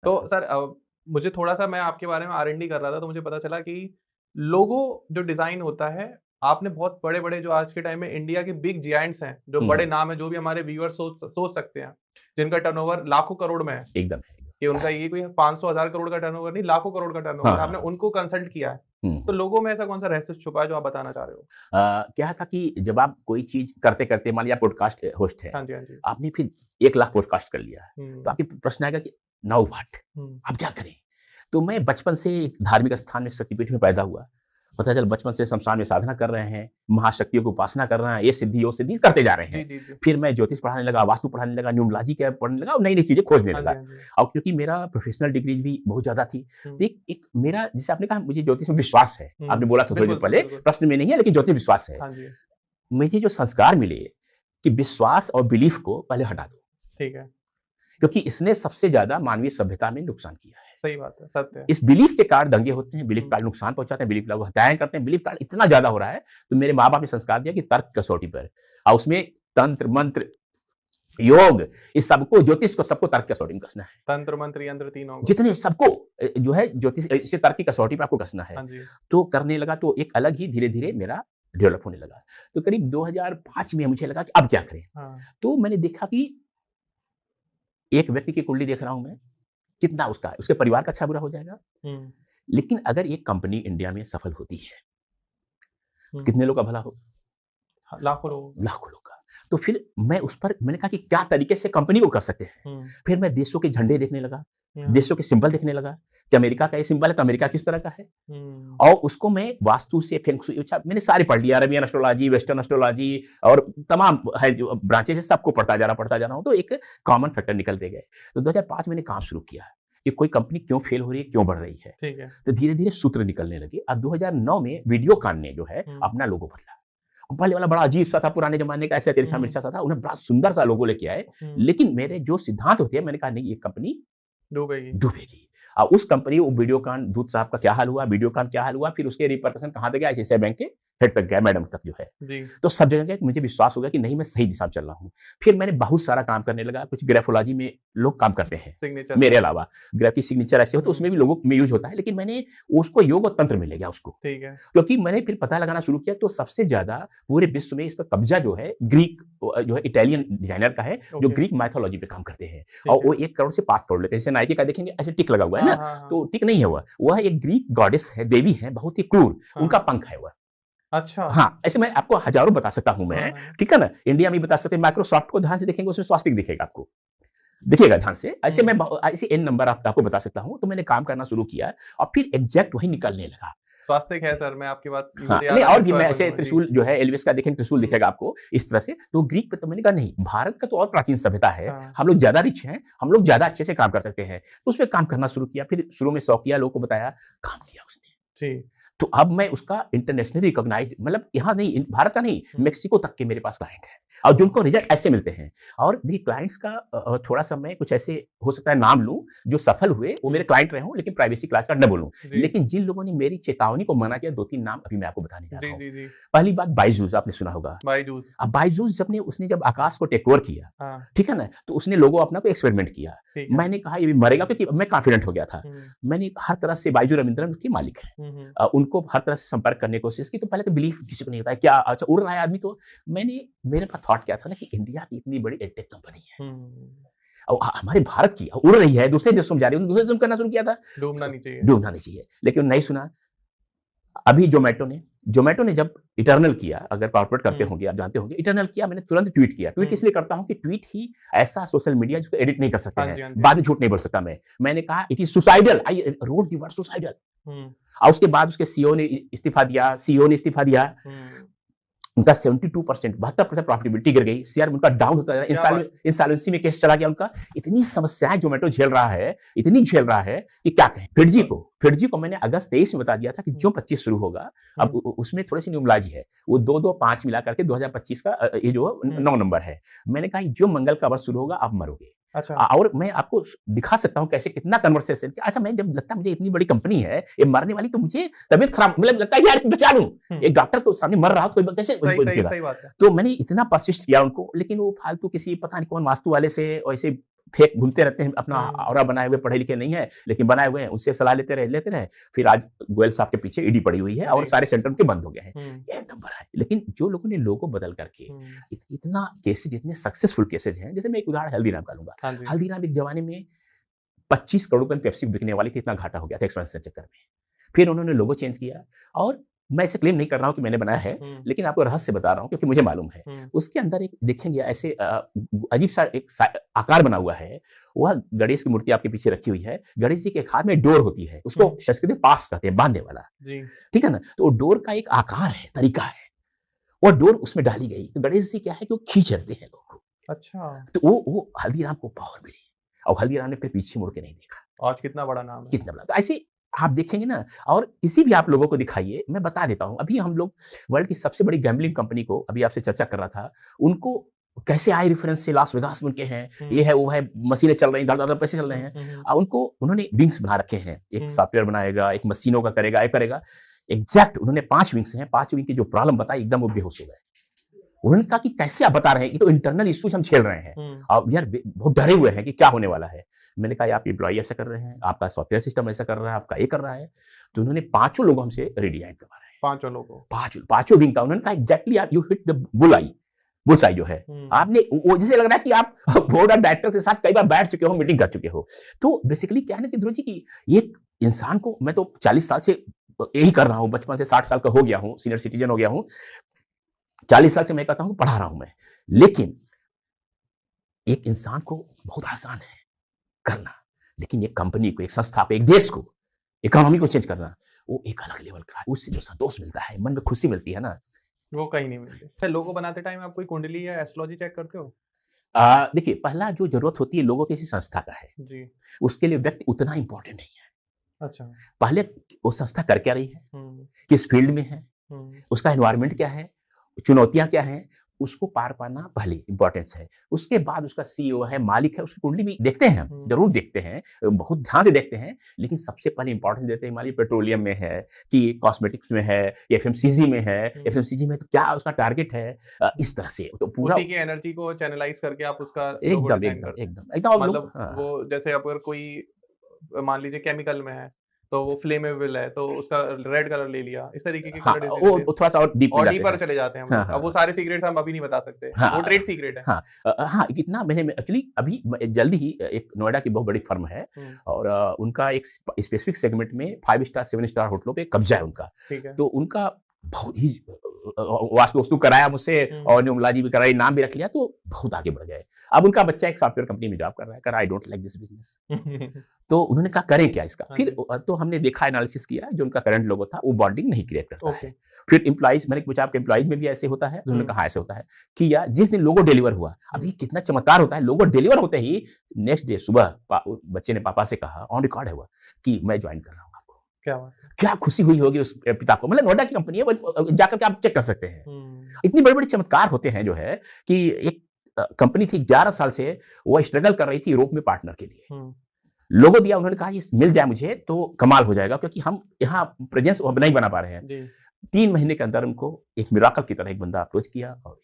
तो सर मुझे थोड़ा-सा मैं आपके बारे में आर&डी कर रहा था, तो मुझे पता चला कि लोगो जो डिज़ाइन होता है, आपने बहुत बड़े-बड़े जो आज के टाइम में इंडिया के बिग जायंट्स हैं, जो हुँ, बड़े हुँ। नाम हैं, जो भी हमारे व्यूअर्स सोच सकते हैं, जिनका टर्नओवर लाखों करोड़ में है, एकदम, एकदम। कि उनका ये कोई 500 हज़ार करोड़ का टर्नओवर नहीं, लाखों करोड़ का हाँ, टर्नओवर है, हाँ, आपने हाँ। उनको कंसल्ट किया है। हुँ, तो हुँ। लोगों में ऐसा कौन-सा रहस्य छुपा है जो आप बताना चाह रहे हो? क्या था कि जब आप कोई चीज़ करते-करते मान लिया पॉडकास्ट होस्ट हैं, हाँ जी, हाँ जी। आपने फिर 1 लाख पॉडकास्ट कर लिया, तो हुँ, आपके प्रश्न आएगा कि नाउ व्हाट? हुँ, अब क्या करें? तो मैं बचपन से एक धार्मिक स्थान में शक्तिपीठ में पैदा हुआ। पता चला बचपन से शमशान में साधना कर रहे हैं, महाशक्तियों की उपासना कर रहे हैं, ये सिद्धि, वो सिद्धि करते जा रहे जी, हैं। जी, जी। फिर मैं ज्योतिष पढ़ाने लगा, वास्तु पढ़ाने लगा, न्यूमरोलॉजी क्या पढ़ने लगा और नई-नई चीज़ें खोजने हाँ जी, लगा। हाँ जी। और क्योंकि मेरा प्रोफ़ेशनल डिग्रीज़ भी बहुत ज़्यादा थी, तो हुँ, एक एक मेरा जैसे आपने कहा मुझे ज्योतिष में विश्वास है। आपने हुँ। बोला था थोड़ी देर बिल्कुल सर, पहले, बिल्कुल। प्रश्न में नहीं है लेकिन ज्योतिष विश्वास है। हाँ जी, मुझे जो संस्कार मिले कि विश्वास और बिलीफ को पहले हटा दो, ठीक है। क्योंकि इसने सबसे ज़्यादा मानवीय सभ्यता में नुकसान किया है। सही बात है, सत्य है। इस बिलीफ के कारण दंगे होते हैं, बिलीफ के हुँ, कारण नुकसान पहुँचाते हैं, बिलीफ लोग हत्याएँ करते हैं, बिलीफ के कारण इतना ज़्यादा हो रहा है, तो मेरे माँ-बाप ने संस्कार दिया कि तर्क कसौटी पर और उसमें तंत्र, मंत्र, योग इस सबको ज्योतिष को सबको तर्क कसौटी में कसना है। तंत्र, मंत्र, यंत्र तीनों को। जितने सबको जो है ज्योतिष इसे तर्क की कसौटी पे आपको कसना है। हाँ जी। तो करने लगा तो एक अलग ही धीरे-धीरे मेरा डेवलप होने लगा। तो करीब 2005 में मुझे लगा कि अब क्या करें? हाँ, तो मैंने देखा कि एक व्यक्ति की कुंडली देख रहा हूँ मैं, कितना उसका उसके परिवार का अच्छा-बुरा हो जाएगा। हुँ, लेकिन अगर एक कंपनी इंडिया में सफल होती है, तो हुँ। कितने लोग का भला होगा? हाँ, लाखों लोगों लाखों लोग का। तो फिर मैं उस पर मैंने कहा कि क्या तरीके से कंपनी को कर सकते हैं। हुँ, फिर मैं देशों के झंडे देखने लगा, हाँ, देशों के सिंबल देखने लगा कि अमेरिका का ये सिंबल है तो अमेरिका किस तरह का है हुँ, और उसको मैं वास्तु से फेंग शुई अच्छा मैंने सारे पढ़ लिया अरेबियन एस्ट्रोलॉजी, वेस्टर्न एस्ट्रोलॉजी और तमाम है जो ब्रांचेज़ है सबको पढ़ता जा रहा हूँ तो एक कॉमन फैक्टर निकलते गए। तो 2005 मैंने काम शुरू किया कि कोई कंपनी क्यों फेल हो रही है, क्यों बढ़ रही है। ठीक है। तो धीरे-धीरे सूत्र निकलने लगे। अब 2009 में वीडियोकॉन ने जो है हुँ, अपना लोगो बदला। पहले वाला बड़ा अजीब-सा था, पुराने ज़माने का ऐसा हुँ, तिरछा-मिर्चा सा था, उन्हें बड़ा सुंदर-सा लोगो लेके आए। हुँ, लेकिन मेरे जो सिद्धांत होते हैं, मैंने कहा नहीं ये कंपनी डूबेगी। डूबेगी। उस कंपनी वो वीडियोकॉन दूध साहब का क्या हाल हुआ, वीडियोकॉन क्या हाल हुआ, फिर उसके रिपरकशन कहाँ तक गया, आईसीआईसीआई बैंक के हेड तक गया, मैडम तक जो है। जी, तो सब जगह गए, मुझे विश्वास हो गया कि नहीं मैं सही दिशा में चल रहा हूँ। फिर मैंने बहुत सारा काम करने लगा, कुछ ग्राफ़ोलॉजी में लोग काम करते हैं, सिग्नेचर मेरे में। अलावा। ग्राफ़ की सिग्नेचर ऐसे हो तो हुँ, उसमें भी लोगों में यूज़ होता है, लेकिन मैंने उसको योग और तंत्र में ले गया उसको। ठीक है। क्योंकि मैंने फिर पता लगाना शुरू किया तो सबसे ज़्यादा पूरे विश्व में इस पर कब्ज़ा जो है ग्रीक जो है इटालियन डिज़ाइनर का है, जो ओके, ग्रीक माइथोलॉजी पे काम करते हैं और ठीक है। वो 1 करोड़ से 5 करोड़ लेते हैं। जैसे नाइके का देखेंगे ऐसे टिक लगा हुआ है हाँ, ना, हाँ, हाँ, तो टिक नहीं है वह एक ग्रीक गॉडेस है, देवी है, बहुत ही क्रूर, उनका हाँ। पंख है वह। अच्छा। हाँ, ऐसे मैं आपको हज़ारों बता सकता हूँ हाँ, मैं, हाँ। ठीक है ना? इंडिया में भी बता सकते हैं, माइक्रोसॉफ्ट को ध्यान से देखेंगे उसमें स्वास्तिक दिखेगा आपको, दिखेगा ध्यान से। ऐसे हुँ, मैं ऐसे एन नंबर आपको बता सकता हूँ, तो मैंने काम करना शुरू किया और फिर एग्ज़ैक्ट वही निकलने लगा। स्वास्तिक है सर, मैं आपकी बात हाँ, मुझे याद नहीं आ गया और भी इसके मैं बाद ऐसे बोलूँगा। जी। त्रिशूल जो है एल्विस का देखेंगे त्रिशूल हुँ, दिखेगा आपको इस तरह से, तो ग्रीक पे तो मैंने कहा नहीं, भारत का तो और प्राचीन सभ्यता है, हाँ, हम लोग ज़्यादा रिच हैं, हम लोग ज़्यादा अच्छे से काम कर सकते हैं। तो उसपे काम करना शुरू किया, फिर शुरू में शौकिया लोगों को बताया, काम किया उसने। जी। तो अब मैं उसका इंटरनेशनली रिकॉग्नाइज्ड मतलब यहाँ नहीं, भारत का नहीं, हुँ, मेक्सिको तक के मेरे पास क्लाइंट हैं और हुँ, जिनको रिज़ल्ट ऐसे मिलते हैं। और देखिए क्लाइंट्स का थोड़ा-सा मैं कुछ ऐसे हो सकता है नाम लूँ, जो सफल हुए, वो मेरे हुँ, क्लाइंट रहे हों, लेकिन प्राइवेसी क्लास का ना बोलूँ। जी। लेकिन जिन लोगों ने मेरी चेतावनी को माना किया, 2-3 नाम अभी मैं आपको बताने जा जी, रहा हूँ। जी, जी। पहली बात बायजूस आपने सुना होगा। बायजूस। अब बायजूस उसने जब आकाश को टेक ओवर किया, हाँ, ठीक है ना? तो उसने लोगो अपना को एक्सपेरिमेंट किया। ठीक है। मैंने कहा ये भी मरेगा क्योंकि मैं कॉन्फिडेंट हो गया था। हुँ, मैंने हर तरह से बायजू रविंद्रन उसके मालिक हैं। हुँ, हुँ, उनको हर तरह से संपर्क करने की कोशिश की, तो पहले तो बिलीव किसी को नहीं होता है, क्या अच्छा उड़ रहा है आदमी तो मेरे पास थॉट क्या था ना कि इंडिया की इतनी बड़ी एडटेक कंपनी है हुँ। और हमारे भारत की उड़ रही है, दूसरे देशों में जा रही है, दूसरे देशों में करना शुरू किया था, डूबना तो नहीं चाहिए। डूबना नहीं चाहिए। लेकिन नहीं सुना, अभी ज़ोमैटो ने जब इटर्नल किया, अगर कॉर्पोरेट करते हुँ, होंगे, आप जानते होंगे, इटर्नल किया मैंने तुरंत ट्वीट किया। ट्वीट हुँ। इसलिए करता हूँ कि ट्वीट ही ऐसा सोशल मीडिया जिसको एडिट नहीं कर सकते हाँ हैं, जी, हाँ जी, हाँ बाद में जी। झूठ नहीं बोल सकता मैं। मैंने कहा it is suicidal, I wrote the word suicidal हुँ, और उसके बाद उसके सीईओ ने इस्तीफा दिया। हुँ। उनका 72% 72% प्रॉफिटेबिलिटी गिर गई, शेयर उनका डाउन होता जा क्या रहा है, बात है! इंसॉल्वेंसी में केस चला गया उनका। इतनी समस्याएँ ज़ोमैटो झेल रहा है, इतनी झेल रहा है कि क्या कहें। फिरजी को मैंने अगस्त 23 में बता दिया था कि हुँ, जो 25 शुरू होगा, अब हुँ, उ उसमें थोड़ी-सी न्यूमरालजी है। वो 2-2 5 मिला करके 2025 का ये जो हुँ। 9 नंबर है। मैंने कहा जो मंगल का वर्ष शुरू होगा, आप मरोगे। अच्छा। और मैं आपको दिखा सकता हूँ कैसे कितना कन्वर्सेशन किया। अच्छा मैं जब लगता है मुझे इतनी बड़ी कंपनी है, ये मरने वाली तो मुझे तबीयत खराब मतलब लगता है यार बचा लूँ। हुँ। एक डॉक्टर को सामने मर रहा हो तो कोई कैसे सही सही रुकेगा? सही बात है। तो मैंने इतना परसिस्ट किया उनको, लेकिन वो फालतू किसी पता नहीं कौन वास्तु वाले से और ऐसे फेक घूमते रहते हैं, अपना हम्म। ऑरा बनाए हुए, पढ़े लिखे नहीं है लेकिन बनाए हुए हैं, उनसे सलाह लेते रहे। फिर आज गोयल साहब के पीछे ईडी पड़ी हुई है और जी। सारे सेंटर उनके बंद हो गए हैं। हम्म। ये नंबर है। लेकिन जो लोगों ने लोगो बदल करके हम्म। इतना केसेज, इतने सक्सेसफुल केसेज हैं, जैसे मैं एक उदाहरण हल्दीराम का लूंगा। हाँ जी। हल्दीराम एक जमाने में 25 करोड़ रुपए में पेप्सी बिकने वाली थी, इतना घाटा हो गया था एक्सपेंशन के चक्कर में। फिर उन्होंने लोगो चेंज किया और मैं ऐसे क्लेम नहीं कर रहा हूँ कि मैंने बनाया है, हम्म। लेकिन आपको रहस्य बता रहा हूँ क्योंकि मुझे मालूम है। हम्म। उसके अंदर एक देखेंगे ऐसे अजीब-सा एक आकार बना हुआ है। वह गणेश की मूर्ति आपके पीछे रखी हुई है। गणेश जी के एक हाथ में डोर होती है, उसको संस्कृत में पास कहते हैं, बाँधने वाला। जी। ठीक है ना? तो वो डोर का एक आकार है, तरीका है। वो डोर उसमें डाली गई। तो गणेश जी क्या है कि वो खींच लेते हैं लोगों को। अच्छा। तो वो हल्दीराम को पावर मिली और हल्दीराम ने फिर पीछे मुड़ के नहीं देखा। आज कितना बड़ा नाम है। कितना बड़ा, तो ऐसे आप देखेंगे ना। और किसी भी आप लोगों को दिखाइए, मैं बता देता हूँ, अभी हम लोग वर्ल्ड की सबसे बड़ी गैम्बलिंग कंपनी को अभी आपसे चर्चा कर रहा था, उनको कैसे आई रेफरेंस से लास वेगास में उनके हैं, ये है, वो है, मशीनें चल रही हैं, धड़-धड़ पैसे चल रहे हैं। उनको उन्होंने विंग्स बना रखे हैं, एक सॉफ्टवेयर बनाएगा, एक मशीनों का करेगा, एक करेगा। एग्जैक्ट उन्होंने 5 विंग्स हैं, 5 विंग की जो प्रॉब्लम बताई, एकदम वो बेहोश हो गए। उन्होंने कहा कि कैसे आप बता रहे हैं, ये तो इंटरनल इश्यूज हम झेल रहे हैं और यार बहुत डरे हुए हैं कि क्या होने वाला है। मैंने कहा आप एम्प्लॉई ऐसा कर रहे हैं, आपका सॉफ्टवेयर सिस्टम ऐसा कर रहा है, आपका ये कर रहा है। तो उन्होंने 5 लोग हमसे रिडिजाइन करवा रहे हैं। 5 लोगों। 5 विंग का। उन्होंने कहा एग्जैक्टली आप यू हिट द बुल्स आई जो है। आपने वो जैसे लग रहा है कि आप बोर्ड ऑफ डायरेक्टर के साथ कई बार बैठ चुके हो, मीटिंग कर चुके हो। तो बेसिकली क्या है ना कि ध्रुव जी की ये इंसान को, मैं तो 40 साल से यही कर रहा हूँ, बचपन से 60 साल का हो गया हूँ, सीनियर सिटीजन हो गया हूँ। 40 साल से मैं कहता हूँ पढ़ा रहा हूँ मैं। लेकिन एक इंसान को बहुत आसान है करना, लेकिन एक कंपनी को, एक संस्था को, एक देश को, इकोनॉमी को चेंज करना, वो एक अलग लेवल का है। उससे जो संतोष मिलता है, मन में खुशी मिलती है ना, वो कहीं नहीं मिलती। लोगो बनाते टाइम आप कोई कुंडली या एस्ट्रोलॉजी चेक करते हो? देखिए, पहला जो जरूरत होती है लोगों किसी संस्था का है, जी। उसके लिए व्यक्ति उतना इंपॉर्टेंट नहीं है। अच्छा। पहले वो संस्था कर क्या रही है, किस फील्ड में है, उसका एनवायरनमेंट क्या है, चुनौतियां क्या हैं, उसको पार पाना पहले इंपॉर्टेंस है। उसके बाद उसका सीईओ है, मालिक है, उसकी कुंडली भी देखते हैं हम, जरूर देखते हैं, बहुत ध्यान से देखते हैं। लेकिन सबसे पहले इंपॉर्टेंस देते हैं, मान लीजिए पेट्रोलियम में है कि कॉस्मेटिक्स में है, एफएमसीजी में है। एफएमसीजी में तो क्या उसका टारगेट है, इस तरह से तो पूरा उसी की एनर्जी को चैनलाइज करके आप उसका लोगो एकदम डिजाइन एकदम करते हैं। एकदम एकदम मतलब हाँ। वो जैसे अगर कोई मान लीजिए केमिकल में है, तो वो फ्लेमेबल है, तो उसका रेड कलर ले लिया। इस तरीके के हाँ, कलर वो थोड़ा सा और डीप में और जाते डीपर हैं। चले जाते हैं हम हाँ, लोग। हाँ, अब वो सारे सीक्रेट्स हम अभी नहीं बता सकते। हाँ, वो ट्रेड सीक्रेट है। हाँ, हाँ, इतना मैंने एक्चुअली अभी जल्दी ही एक नोएडा की बहुत बड़ी फर्म है और उनका एक स्पेसिफिक सेगमेंट में 5 स्टार 7 स्टार होटलों पे कब्जा है उनका। ठीक है। तो उनका बहुत ही वास्तु कराया मुझसे और न्यूमला जी भी कराई, नाम भी रख लिया, तो बहुत आगे बढ़ गए। अब उनका बच्चा एक सॉफ्टवेयर कंपनी में जॉब कर रहा है, कह I don't like this business. तो उन्होंने कहा करें क्या इसका। फिर तो हमने देखा, एनालिसिस किया, जो उनका करंट लोगो था वो बॉन्डिंग नहीं क्रिएट करता है। फिर एम्प्लॉइज, मैंने पूछा आपके एम्प्लॉइज में भी ऐसे होता है? उन्होंने कहा ऐसे होता है। किया, जिस दिन लोगो डिलीवर हुआ, अब ये कितना चमत्कार होता है, लोगो डिलीवर होते ही नेक्स्ट डे सुबह बच्चे ने पापा से कहा, ऑन रिकॉर्ड है वो, कि मैं ज्वाइन कर रहा हूँ। क्या खुशी हुई होगी उस पिता को। मतलब नोएडा की कंपनी है, जाकर के आप चेक कर सकते हैं। इतनी बड़े-बड़े चमत्कार होते हैं जो है कि एक कंपनी थी 11 साल से वो स्ट्रगल कर रही थी यूरोप में पार्टनर के लिए। लोगो दिया, उन्होंने कहा ये मिल जाए मुझे तो कमाल हो जाएगा, क्योंकि हम यहाँ प्रेजेंस नहीं बना पा रहे हैं। 3 महीने के अंदर उनको एक मिरेकल की तरह एक बंदा अप्रोच किया और